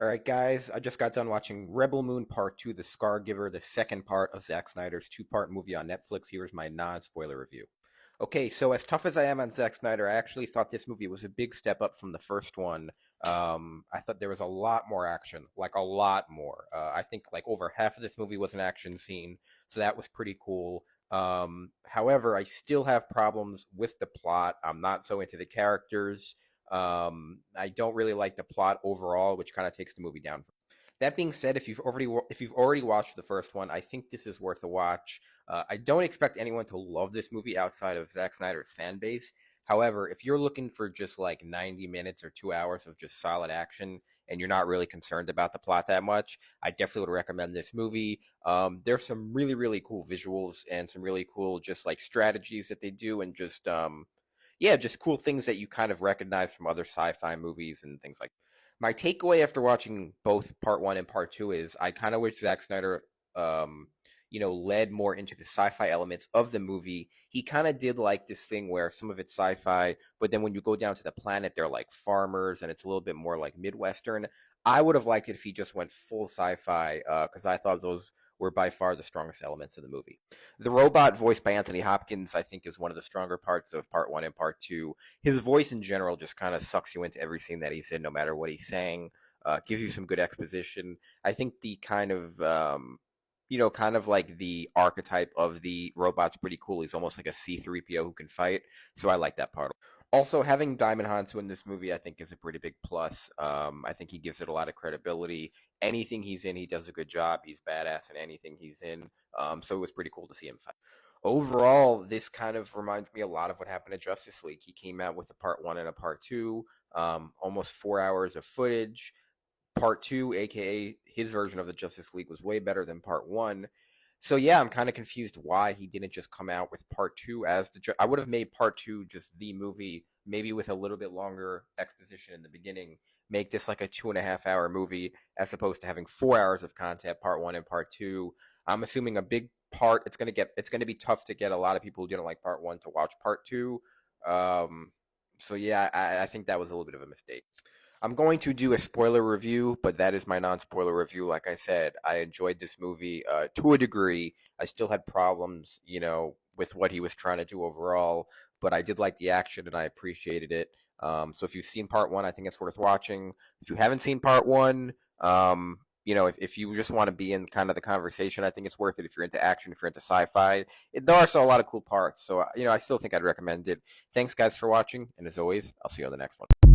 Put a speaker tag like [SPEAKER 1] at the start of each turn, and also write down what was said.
[SPEAKER 1] All right, guys, I just got done watching Rebel Moon Part 2, The Scargiver, the second part of Zack Snyder's two-part movie on Netflix. Here's my non-spoiler review. Okay, so as tough as I am on Zack Snyder, I actually thought this movie was a big step up from the first one. I thought there was a lot more action, like a lot more. I think like over half of this movie was an action scene, so that was pretty cool. However, I still have problems with the plot. I'm not so into the characters. I don't really like the plot overall, which kind of takes the movie down. That being said, if you've already watched the first one, I think this is worth a watch. I don't expect anyone to love this movie outside of Zack Snyder's fan base. However, if you're looking for just like 90 minutes or 2 hours of just solid action and you're not really concerned about the plot that much, I definitely would recommend this movie. There's some really, really cool visuals and some really cool just like strategies that they do and just yeah, just cool things that you kind of recognize from other sci-fi movies and things like. My takeaway after watching both part one and part two is I kind of wish Zack Snyder, um, led more into the sci-fi elements of the movie. He kind of did like this thing where some of it's sci-fi, but then when you go down to the planet, they're like farmers, and it's a little bit more like Midwestern. I would have liked it if he just went full sci-fi, because I thought those were by far the strongest elements of the movie. The robot voiced by Anthony Hopkins, I think, is one of the stronger parts of part one and part two. His voice in general just kind of sucks you into every scene that he's in, no matter what he's saying. Gives you some good exposition. I think the kind of like the archetype of the robot's pretty cool. He's almost like a C3PO who can fight. So I like that part. Also, having Diamond Hansu in this movie, I think, is a pretty big plus. I think he gives it a lot of credibility. Anything he's in, he does a good job. He's badass in anything he's in. So it was pretty cool to see him fight. Overall, this kind of reminds me a lot of what happened to Justice League. He came out with a part one and a part two, almost 4 hours of footage. Part two, aka his version of the Justice League, was way better than part one. So yeah, I'm kind of confused why he didn't just come out with part two as I would have made part two just the movie, maybe with a little bit longer exposition in the beginning. Make this like a 2.5 hour movie as opposed to having 4 hours of content, part one and part two. I'm assuming a big part. It's gonna be tough to get a lot of people who didn't like part one to watch part two. Um, so yeah, I think that was a little bit of a mistake. I'm going to do a spoiler review, but that is my non-spoiler review. Like I said, I enjoyed this movie to a degree. I still had problems, with what he was trying to do overall, but I did like the action and I appreciated it. So if you've seen part one, I think it's worth watching. If you haven't seen part one, if you just want to be in kind of the conversation, I think it's worth it. If you're into action, if you're into sci-fi, there are still a lot of cool parts. So, I still think I'd recommend it. Thanks, guys, for watching. And as always, I'll see you on the next one.